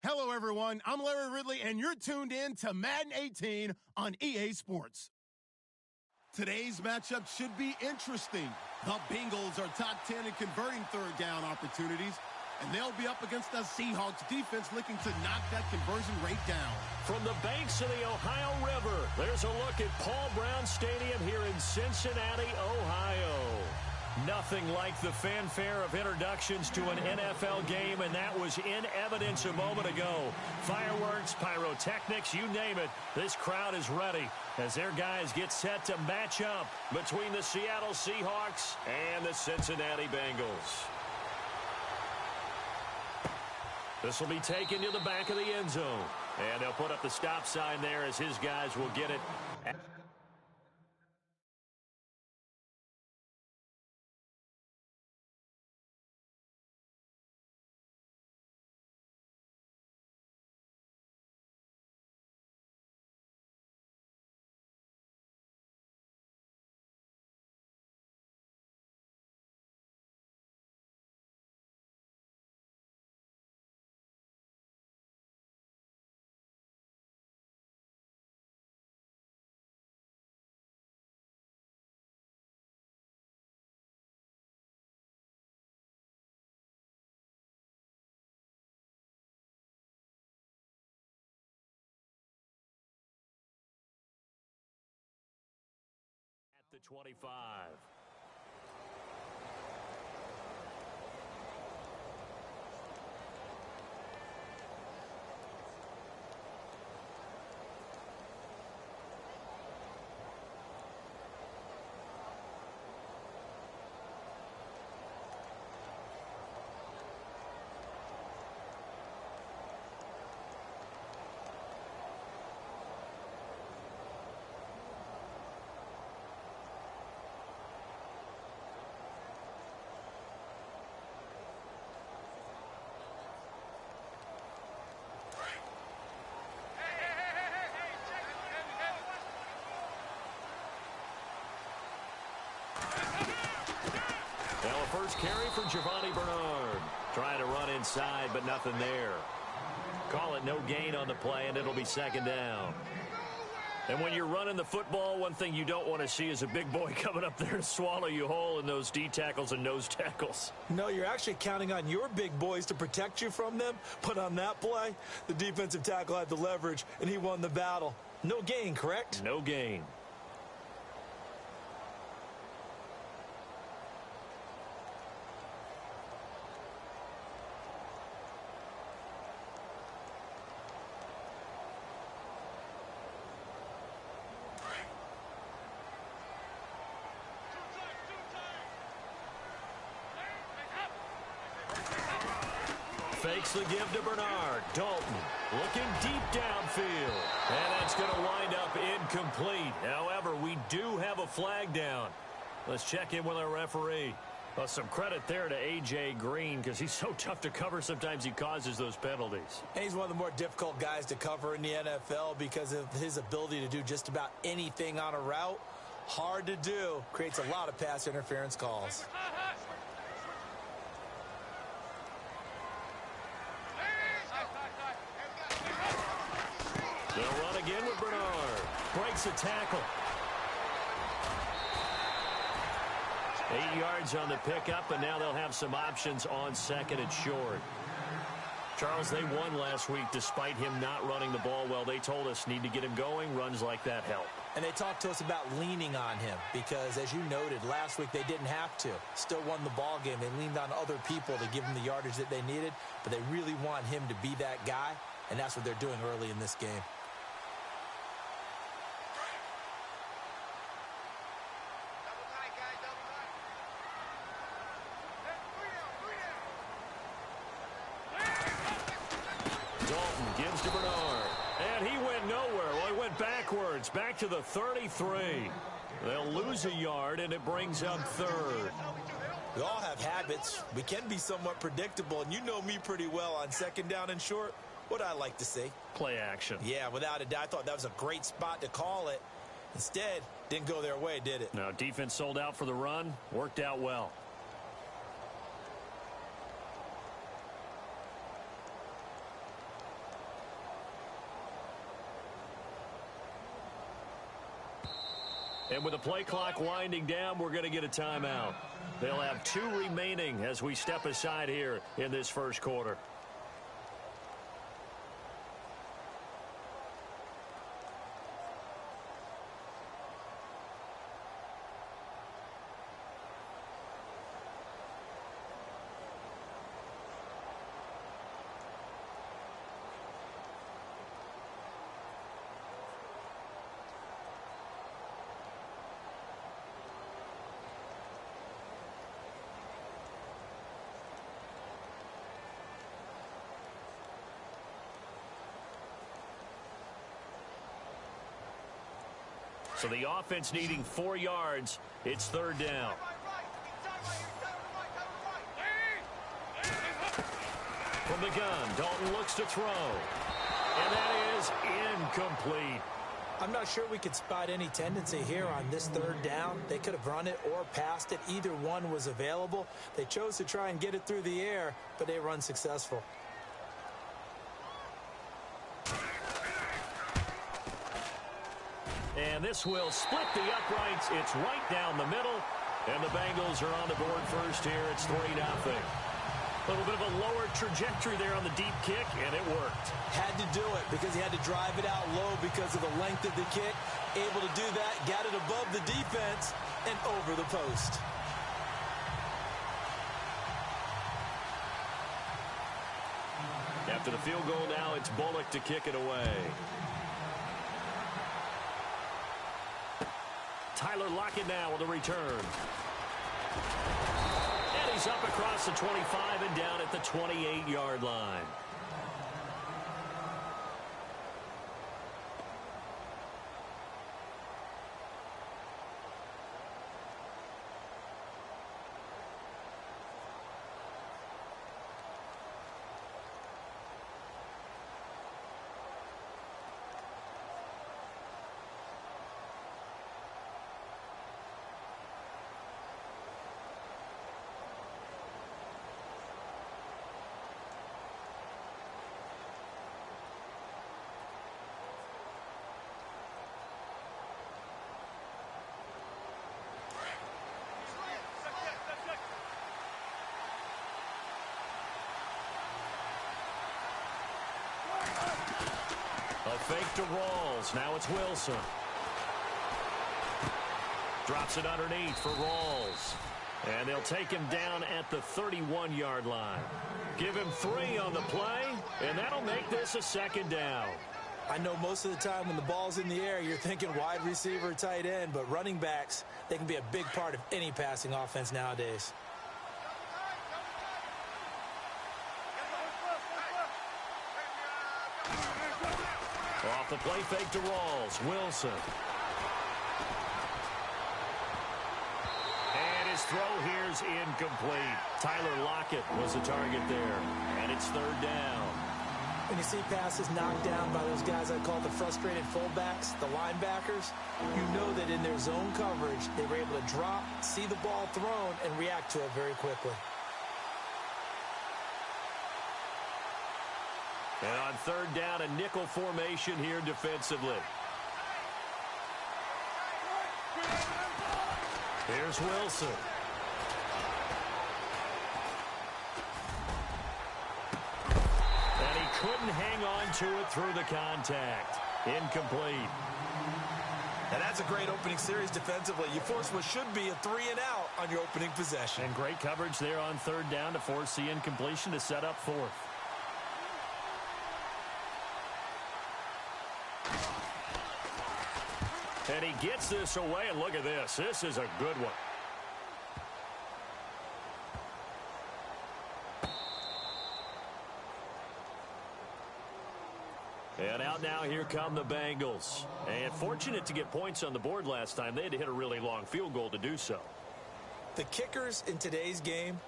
Hello, everyone. I'm Larry Ridley, and you're tuned in to Madden 18 on EA Sports. Today's matchup should be interesting. The Bengals are top 10 in converting third down opportunities, and they'll be up against the Seahawks defense looking to knock that conversion rate down. From the banks of the Ohio River, there's a look at Paul Brown Stadium here in Cincinnati, Ohio. Nothing like the fanfare of introductions to an NFL game, and that was in evidence a moment ago. Fireworks, pyrotechnics, you name it, this crowd is ready as their guys get set to match up between the Seattle Seahawks and the Cincinnati Bengals. This will be taken to the back of the end zone, and they'll put up the stop sign there as his guys will get it. At the 25. Now a first carry for Giovanni Bernard. Trying to run inside, but nothing there. Call it no gain on the play, and it'll be second down. And when you're running the football, one thing you don't want to see is a big boy coming up there to swallow you whole in those D tackles and nose tackles. No, you're actually counting on your big boys to protect you from them. But on that play, the defensive tackle had the leverage, and he won the battle. No gain, correct? No gain. Fakes the give to Bernard. Dalton looking deep downfield. And that's going to wind up incomplete. However, we do have a flag down. Let's check in with our referee. Well, some credit there to A.J. Green because he's so tough to cover. Sometimes he causes those penalties. And he's one of the more difficult guys to cover in the NFL because of his ability to do just about anything on a route. Hard to do. Creates a lot of pass interference calls. They'll run again with Bernard. Breaks a tackle. 8 yards on the pickup, and now they'll have some options on second and short. Charles, they won last week despite him not running the ball well. They told us need to get him going. Runs like that help. And they talked to us about leaning on him because, as you noted, last week they didn't have to. Still won the ball game. They leaned on other people to give them the yardage that they needed, but they really want him to be that guy, and that's what they're doing early in this game. Gives to Bernard. And he went nowhere. Well, he went backwards. Back to the 33. They'll lose a yard, and it brings up third. We all have habits. We can be somewhat predictable, and you know me pretty well on second down and short. What I like to see. Play action. Yeah, without a doubt. I thought that was a great spot to call it. Instead, didn't go their way, did it? No, defense sold out for the run. Worked out well. And with the play clock winding down, we're going to get a timeout. They'll have 2 remaining as we step aside here in this first quarter. So the offense needing 4 yards. It's 3rd down. From the gun, Dalton looks to throw. And that is incomplete. I'm not sure we could spot any tendency here on this 3rd down. They could have run it or passed it. Either one was available. They chose to try and get it through the air, but they were unsuccessful. And this will split the uprights. It's right down the middle. And the Bengals are on the board first here. It's 3-0. A little bit of a lower trajectory there on the deep kick, and it worked. Had to do it because he had to drive it out low because of the length of the kick. Able to do that, got it above the defense and over the post. After the field goal now, it's Bullock to kick it away. Tyler Lockett now with a return. And he's up across the 25 and down at the 28-yard line. A fake to Rawls. Now it's Wilson. Drops it underneath for Rawls. And they'll take him down at the 31-yard line. Give him 3 on the play, and that'll make this a 2nd down. I know most of the time when the ball's in the air, you're thinking wide receiver, tight end, but running backs, they can be a big part of any passing offense nowadays. Off the play fake to Rawls. Wilson. And his throw here's incomplete. Tyler Lockett was the target there. And it's 3rd down. When you see passes knocked down by those guys I call the frustrated fullbacks, the linebackers, you know that in their zone coverage, they were able to drop, see the ball thrown, and react to it very quickly. And on 3rd down, a nickel formation here defensively. Here's Wilson. And he couldn't hang on to it through the contact. Incomplete. And that's a great opening series defensively. You force what should be a 3-and-out on your opening possession. And great coverage there on 3rd down to force the incompletion to set up 4th. And he gets this away, and look at this. This is a good one. And out now, here come the Bengals. And fortunate to get points on the board last time. They had to hit a really long field goal to do so. The kickers in today's game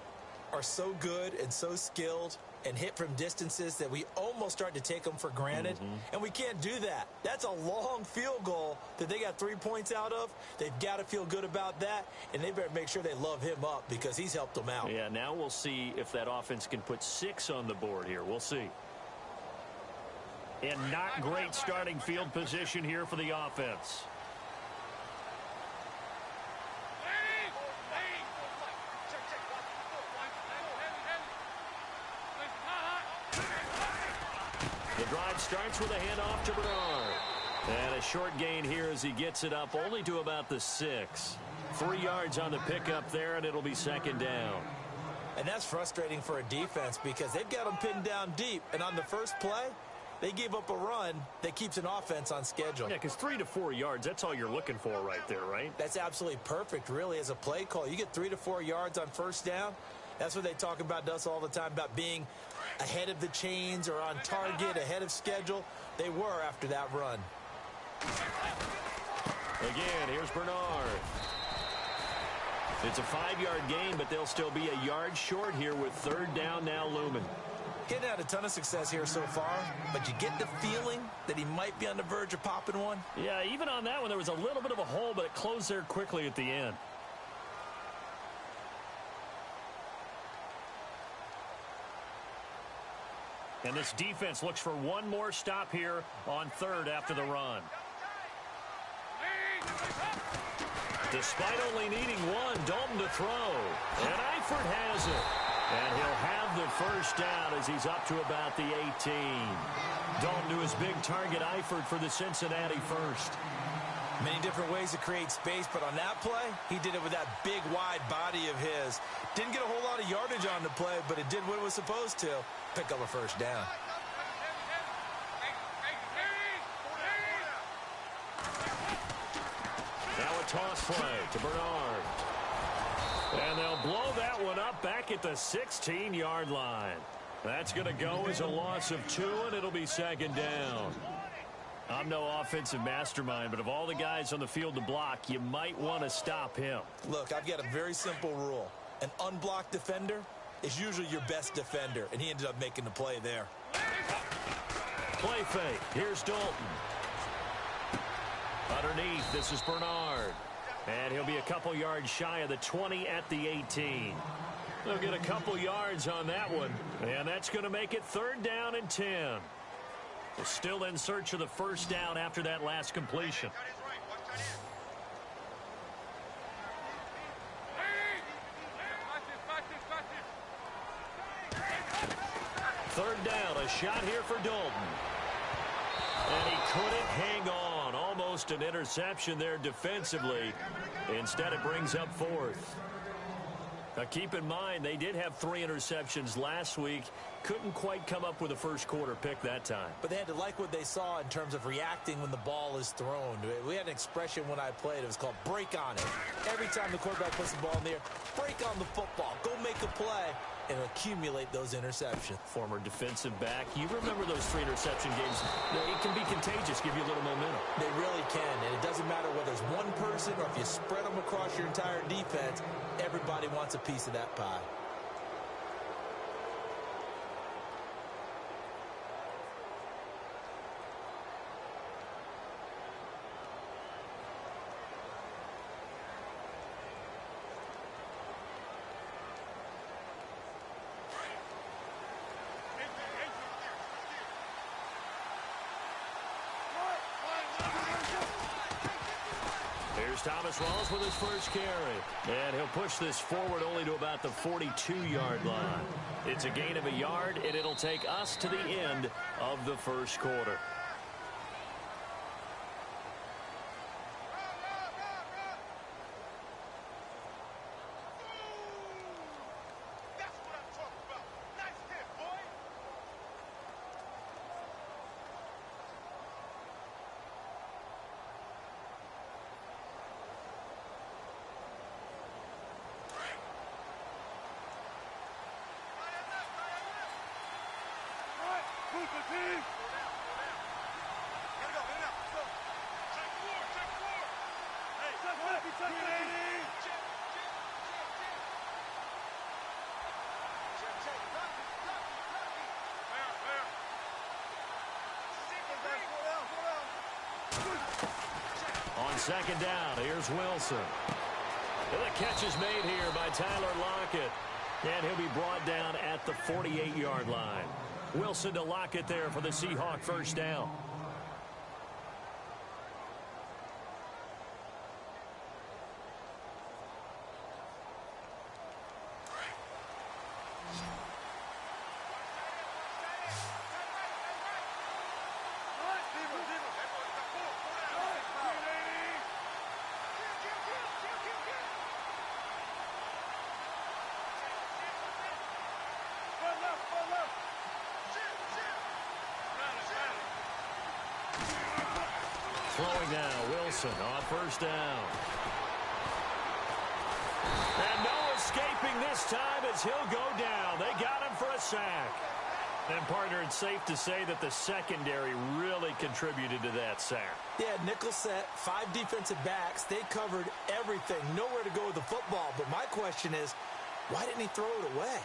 are so good and so skilled and hit from distances that we almost start to take them for granted. And we can't do that. That's a long field goal that they got 3 points out of. They've got to feel good about that, and they better make sure they love him up because he's helped them out. Yeah, now we'll see if that offense can put 6 on the board here. We'll see. And not great starting field position here for the offense. starts with a handoff to Bernard. And a short gain here as he gets it up only to about the 6. 3 yards on the pickup there, and it'll be second down. And that's frustrating for a defense because they've got them pinned down deep. And on the first play, they gave up a run that keeps an offense on schedule. Yeah, because 3 to 4 yards, that's all you're looking for right there, right? That's absolutely perfect, really, as a play call. You get 3 to 4 yards on first down. That's what they talk about to us all the time, about being ahead of the chains or on target, ahead of schedule. They were after that run. Again, here's Bernard. It's a 5-yard gain, but they'll still be a yard short here with third down now looming. Getting had a ton of success here so far, but you get the feeling that he might be on the verge of popping one. Yeah, even on that one, there was a little bit of a hole, but it closed there quickly at the end. And this defense looks for one more stop here on third after the run. Despite only needing one, Dalton to throw. And Eifert has it. And he'll have the first down as he's up to about the 18. Dalton to his big target, Eifert, for the Cincinnati first. Many different ways to create space, but on that play, he did it with that big, wide body of his. Didn't get a whole lot of yardage on the play, but it did what it was supposed to. Pick up a first down. Now a toss play to Bernard. And they'll blow that one up back at the 16-yard line. That's going to go as a loss of 2, and it'll be second down. I'm no offensive mastermind, but of all the guys on the field to block, you might want to stop him. Look, I've got a very simple rule. An unblocked defender is usually your best defender, and he ended up making the play there. Play fake. Here's Dalton. Underneath, this is Bernard. And he'll be a couple yards shy of the 20 at the 18. They'll get a couple yards on that one, and that's going to make it third down and 10. They're still in search of the first down after that last completion. Third down, a shot here for Dalton. And he couldn't hang on. Almost an interception there defensively. Instead, it brings up fourth. Now, keep in mind, they did have 3 interceptions last week. Couldn't quite come up with a first quarter pick that time. But they had to like what they saw in terms of reacting when the ball is thrown. We had an expression when I played. It was called break on it. Every time the quarterback puts the ball in the air, break on the football. Go make a play and accumulate those interceptions. Former defensive back. You remember those 3 interception games. It can be contagious, give you a little momentum. They really can, and it doesn't matter whether it's one person or if you spread them across your entire defense. Everybody wants a piece of that pie. Here's Thomas Rawls with his first carry. And he'll push this forward only to about the 42-yard line. It's a gain of a yard, and it'll take us to the end of the first quarter. On second down, here's Wilson. And the catch is made here by Tyler Lockett. And he'll be brought down at the 48-yard line. Wilson to Lockett there for the Seahawk first down. Throwing now, Wilson on first down. And no escaping this time as he'll go down. They got him for a sack. And, partner, it's safe to say that the secondary really contributed to that sack. Yeah, nickel set, 5 defensive backs. They covered everything. Nowhere to go with the football. But my question is, why didn't he throw it away?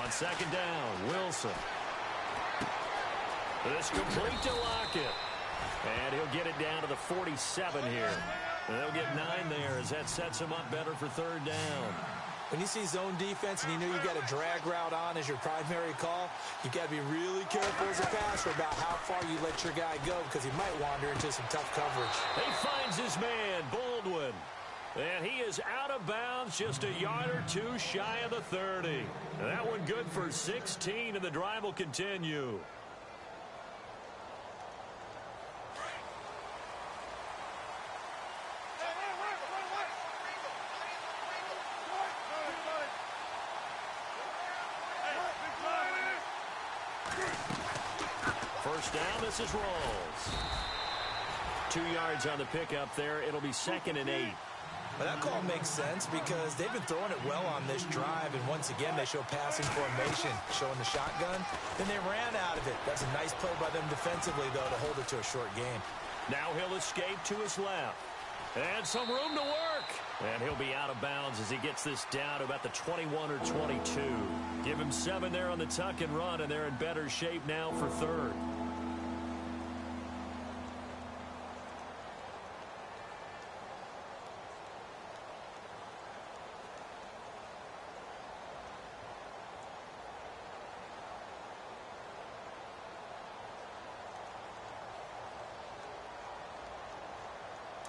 On second down, Wilson. This complete to Lockett. And he'll get it down to the 47 here. And they'll get 9 there as that sets him up better for third down. When you see zone defense and you know you've got a drag route on as your primary call, you've got to be really careful as a passer about how far you let your guy go because he might wander into some tough coverage. He finds his man, Baldwin. And he is out of bounds, just a yard or two shy of the 30. And that one good for 16, and the drive will continue. First down, this is Rawls. 2 yards on the pickup there. It'll be 2nd and 8. Well, that call makes sense because they've been throwing it well on this drive, and once again, they show passing formation, showing the shotgun. Then they ran out of it. That's a nice play by them defensively, though, to hold it to a short game. Now he'll escape to his left. And some room to work. And he'll be out of bounds as he gets this down to about the 21 or 22. Give him 7 there on the tuck and run, and they're in better shape now for third.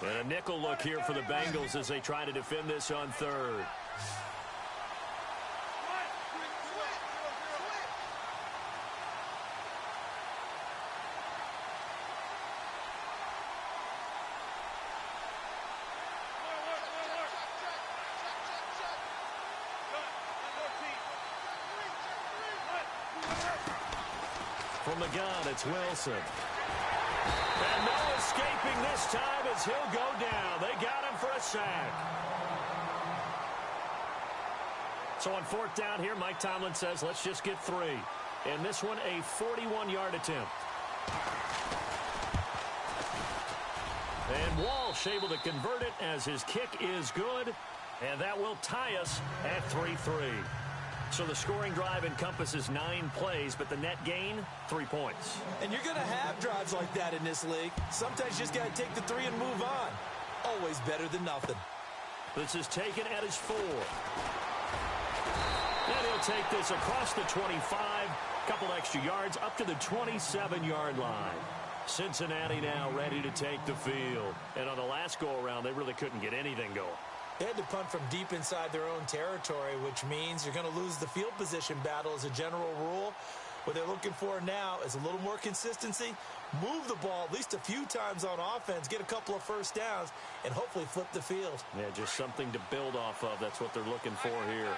And a nickel look here for the Bengals as they try to defend this on third. From the gun, it's Wilson. And no escaping this time as he'll go down. They got him for a sack. So on 4th down here, Mike Tomlin says, let's just get 3. And this one, a 41-yard attempt. And Walsh able to convert it as his kick is good. And that will tie us at 3-3. So the scoring drive encompasses 9 plays, but the net gain, 3 points. And you're going to have drives like that in this league. Sometimes you just got to take the 3 and move on. Always better than nothing. This is taken at his 4. And he'll take this across the 25, couple extra yards up to the 27-yard line. Cincinnati now ready to take the field. And on the last go-around, they really couldn't get anything going. They had to punt from deep inside their own territory, which means you're going to lose the field position battle as a general rule. What they're looking for now is a little more consistency, move the ball at least a few times on offense, get a couple of first downs, and hopefully flip the field. Yeah, just something to build off of. That's what they're looking for here.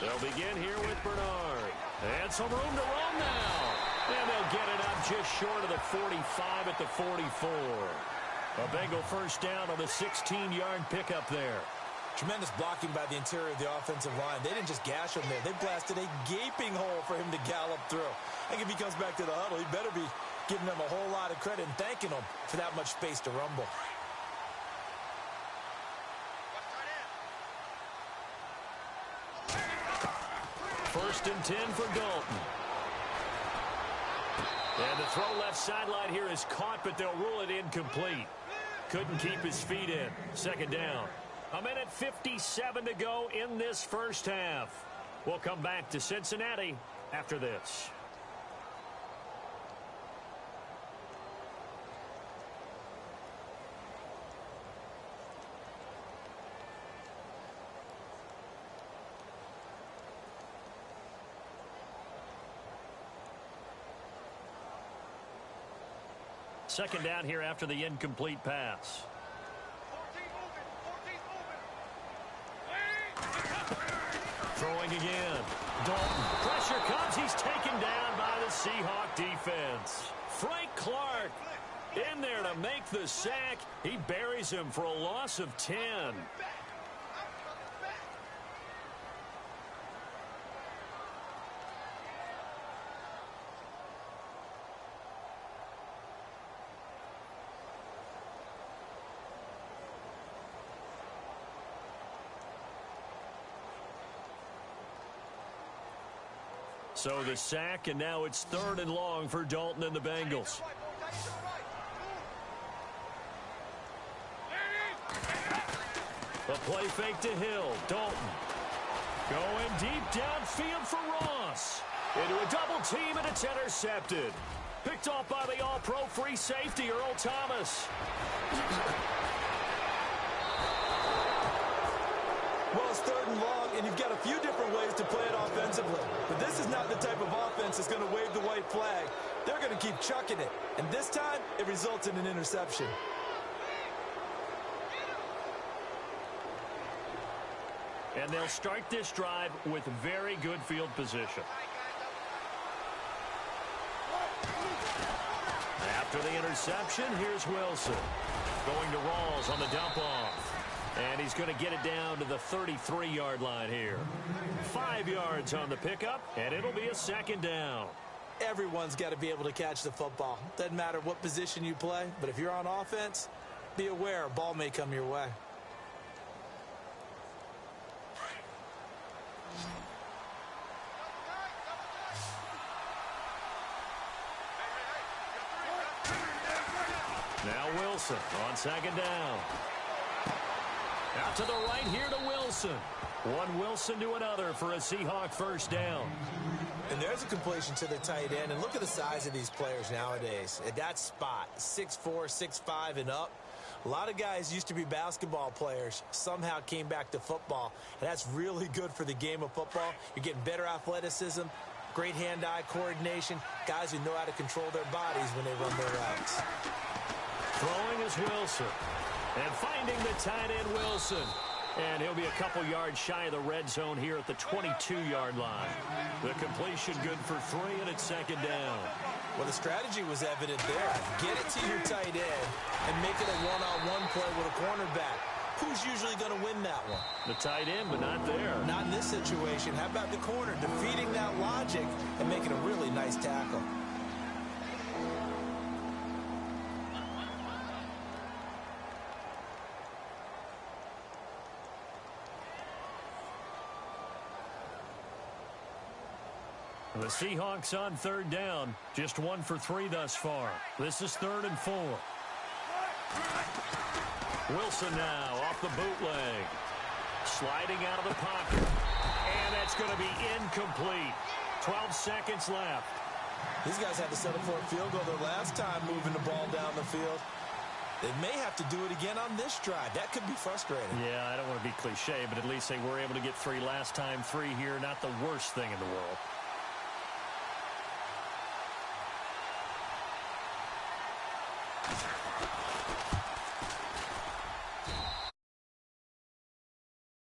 They'll begin here with Bernard. And some room to run now. And they'll get it up just short of the 45 at the 44. A Bengal first down on the 16-yard pickup there. Tremendous blocking by the interior of the offensive line. They didn't just gash him there. They blasted a gaping hole for him to gallop through. I think if he comes back to the huddle, he better be giving them a whole lot of credit and thanking them for that much space to rumble. First and 10 for Dalton. And the throw left sideline here is caught, but they'll rule it incomplete. Couldn't keep his feet in. Second down. 1:57 to go in this first half. We'll come back to Cincinnati after this. Second down here after the incomplete pass. Throwing again. Dalton. Pressure comes. He's taken down by the Seahawk defense. Frank Clark in there to make the sack. He buries him for a loss of 10. So the sack, and now it's 3rd and long for Dalton and the Bengals. The play fake to Hill. Dalton going deep downfield for Ross. Into a double team, and it's intercepted. Picked off by the all-pro free safety, Earl Thomas. Well, it's 3rd and long, and you've got a few different ways to play it offensively. But this is not the type of offense that's going to wave the white flag. They're going to keep chucking it. And this time, it results in an interception. And they'll start this drive with very good field position. After the interception, here's Wilson. Going to Rawls on the dump-off. And he's going to get it down to the 33-yard line here. 5 yards on the pickup, and it'll be a 2nd down. Everyone's got to be able to catch the football. Doesn't matter what position you play, but if you're on offense, be aware a ball may come your way. Now Wilson on 2nd down. Out to the right here to Wilson. One Wilson to another for a Seahawk 1st down. And there's a completion to the tight end. And look at the size of these players nowadays. At that spot, 6'4", 6'5", and up. A lot of guys used to be basketball players, somehow came back to football. And that's really good for the game of football. You're getting better athleticism, great hand-eye coordination, guys who know how to control their bodies when they run their routes. Throwing is Wilson. And finding the tight end, Wilson. And he'll be a couple yards shy of the red zone here at the 22-yard line. The completion good for 3, and it's 2nd down. Well, the strategy was evident there. Get it to your tight end and make it a one-on-one play with a cornerback. Who's usually going to win that one? The tight end, but not there. Not in this situation. How about the corner defeating that logic and making a really nice tackle? The Seahawks on 3rd down. Just 1 for 3 thus far. This is 3rd and 4. Wilson now off the bootleg. Sliding out of the pocket. And that's going to be incomplete. 12 seconds left. These guys had to settle for a field goal their last time moving the ball down the field. They may have to do it again on this drive. That could be frustrating. Yeah, I don't want to be cliche, but at least they were able to get 3 last time. 3 here, not the worst thing in the world.